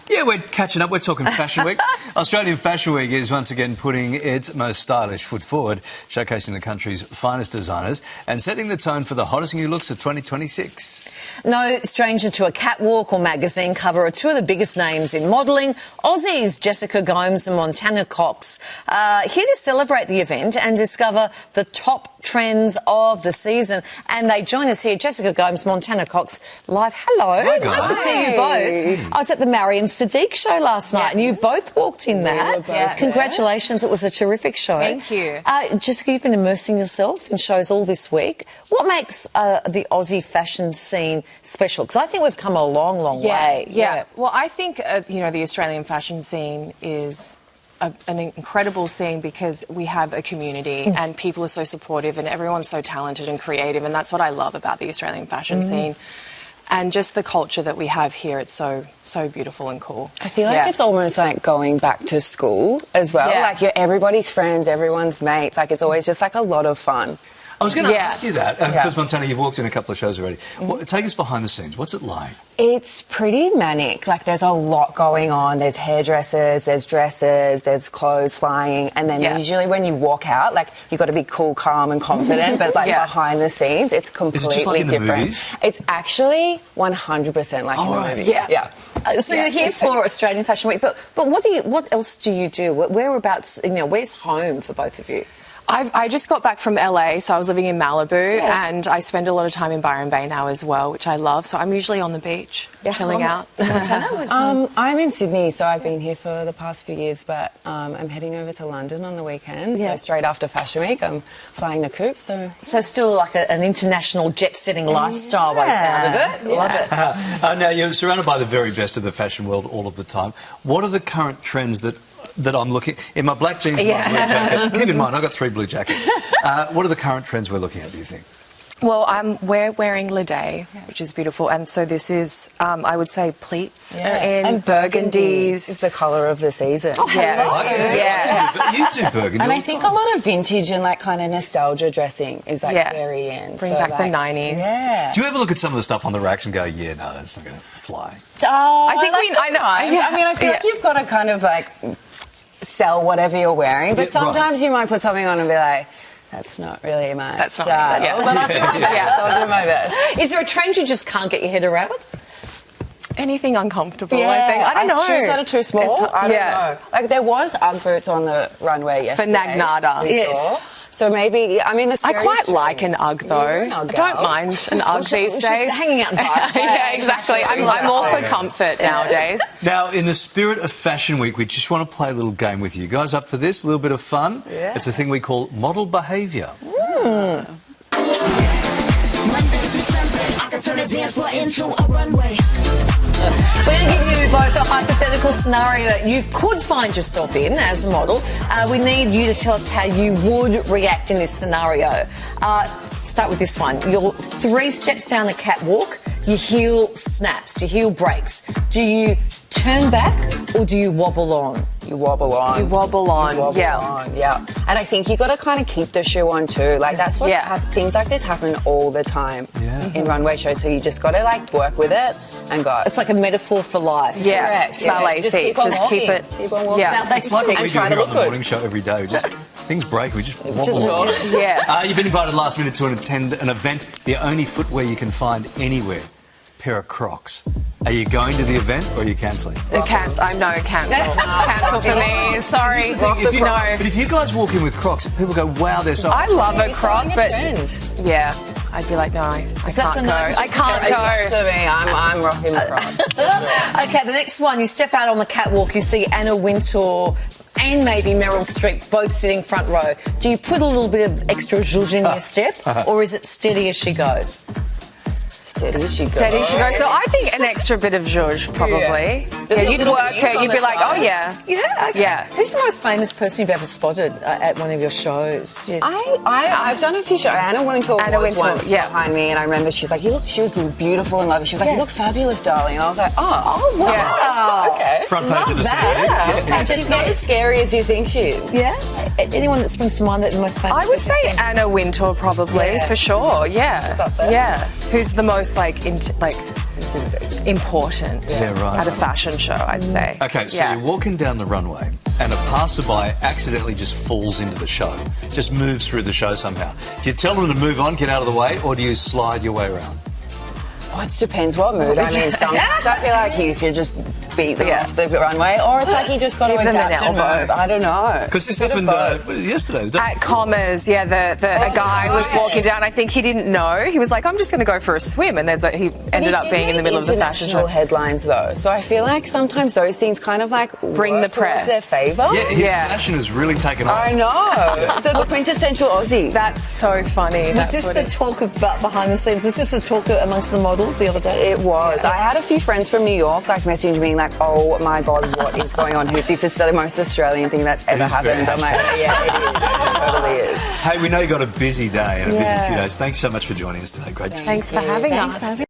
Yeah, we're catching up. We're talking Fashion Week. Australian Fashion Week is once again putting its most stylish foot forward, showcasing the country's finest designers and setting the tone for the hottest new looks of 2026. No stranger to a catwalk or magazine cover are two of the biggest names in modelling. Aussies Jessica Gomes and Montana Cox here to celebrate the event and discover the top trends of the season. And they join us here, Jessica Gomes, Montana Cox, live. Hello. Hi, guys. Nice to see you both. I was at the Marion Sadiq show last night and you both walked in that. Congratulations. It was a terrific show. Thank you. Jessica, you've been immersing yourself in shows all this week. What makes the Aussie fashion scene special? Because I think we've come a long, long way. Yeah. Well, I think, the Australian fashion scene is an incredible scene because we have a community and people are so supportive and everyone's so talented and creative, and that's what I love about the Australian fashion scene. And just the culture that we have here, it's so beautiful and cool. I feel like it's almost like going back to school as well. Yeah. Like you're everybody's friends, everyone's mates. Like it's always just like a lot of fun. I was going to ask you that, because Montana, you've walked in a couple of shows already. Take us behind the scenes. What's it like? It's pretty manic. Like there's a lot going on. There's hairdressers, there's dresses, there's clothes flying, and then usually when you walk out, like you've got to be cool, calm, and confident. But like behind the scenes, it's completely just like in the different. movies? It's actually 100% like in the movies. Yeah. So you're here for Australian Fashion Week, but what else do you do? Whereabouts? Where's home for both of you? I just got back from LA, so I was living in Malibu, and I spend a lot of time in Byron Bay now as well, which I love. So I'm usually on the beach, chilling out. I'm in Sydney, so I've been here for the past few years, but I'm heading over to London on the weekend. So straight after Fashion Week, I'm flying the coupe. So still like an international jet-setting lifestyle by the sound of it. Love it. Now, you're surrounded by the very best of the fashion world all of the time. What are the current trends that I'm looking in my black jeans and my blue jacket? Keep in mind, I've got 3 blue jackets. What are the current trends we're looking at, do you think? Well, we're wearing Le Day, which is beautiful, and so this is, I would say, pleats and burgundies. Is the colour of the season. Oh, You do burgundy. And I think a lot of vintage and like kind of nostalgia dressing is like very in. Bring back the 90s. Yeah. Do you ever look at some of the stuff on the racks and go, yeah, no, that's not going to fly? I feel like you've got to kind of like sell whatever you're wearing, but sometimes you might put something on and be like, that's not really my style. But I do my best. So I do my best. Is there a trend you just can't get your head around? Anything uncomfortable, I think. I don't know. Shoes that are too small. I don't know. Like there was Ugg boots on the runway yesterday. For Nagnata. Yes. So maybe, I quite like an Ugg though. I don't mind an Ugg these days. Hanging out in bike. Yeah, exactly. I'm all for comfort nowadays. Now, in the spirit of Fashion Week, we just want to play a little game with you. You guys up for this? A little bit of fun? Yeah. It's a thing we call model behaviour. Monday through Sunday, I can turn a dance floor into a runway. We're going to give you both a hypothetical scenario that you could find yourself in as a model. We need you to tell us how you would react in this scenario. Start with this one. You're 3 steps down a catwalk, your heel snaps, your heel breaks. Do you turn back or do you wobble on? You wobble on. You wobble on. Yeah. And I think you got to kind of keep the shoe on too. Like that's what things like this happen all the time in runway shows. So you just got to like work with it and go. It's like a metaphor for life. Yeah. Correct. Ballet feet. Just keep it. Keep on walking. Yeah. It's like what we do here on the morning show every day. Things break, we just wobble on. Yeah. You've been invited last minute to attend an event, the only footwear you can find anywhere. Pair of Crocs. Are you going to the event or are you cancelling? Cancel for me. Sorry. But if you guys walk in with Crocs, people go, wow, they're so... I love a Croc, but I'd be like, no, I can't go. I can't go. To me, I'm rocking the Crocs. Okay, the next one, you step out on the catwalk, you see Anna Wintour and maybe Meryl Streep both sitting front row. Do you put a little bit of extra zhuzh in your step or is it steady as she goes? Steady she goes. Steady she goes. So I think an extra bit of zhuzh, probably. Yeah, you'd work her. You'd be like, oh, yeah. Yeah, okay. Yeah. Who's the most famous person you've ever spotted at one of your shows? Yeah. I've done a few shows. Anna Wintour was once behind me, and I remember she's like, she was beautiful and lovely. She was like, you look fabulous, darling. And I was like, oh wow. Yeah. Okay. Front page of the city. She's not as scary as you think she is. Yeah? Anyone that springs to mind that the most famous? I would say Anna Wintour, probably, for sure. Yeah. She's up there. Yeah. Who's the most, important right. at a fashion show, I'd say. Okay, so you're walking down the runway and a passerby accidentally just falls into the show, just moves through the show somehow. Do you tell them to move on, get out of the way, or do you slide your way around? Oh, it depends what mood. I mean, sometimes I feel like you could just beat them off the runway, or it's like you just got to adapt and move. I don't know. Because this happened yesterday. At Gomes, a guy was walking down. I think he didn't know. He was like, I'm just going to go for a swim. And he ended up being in the middle of the fashion show. Headlines, though. So I feel like sometimes those things kind of like bring the press. Their favour. Yeah, his fashion has really taken off. I know. The quintessential Aussie. That's so funny. Was this the talk of behind the scenes? Was this the talk amongst the models the other day? It was. I had a few friends from New York like messaging me like, oh my God, what is going on here? This is the most Australian thing that's ever happened. I'm like, yeah, it is. It totally is. Hey, we know you got a busy day and a busy few days. Thanks so much for joining us today. Great to see you. Thanks for having us.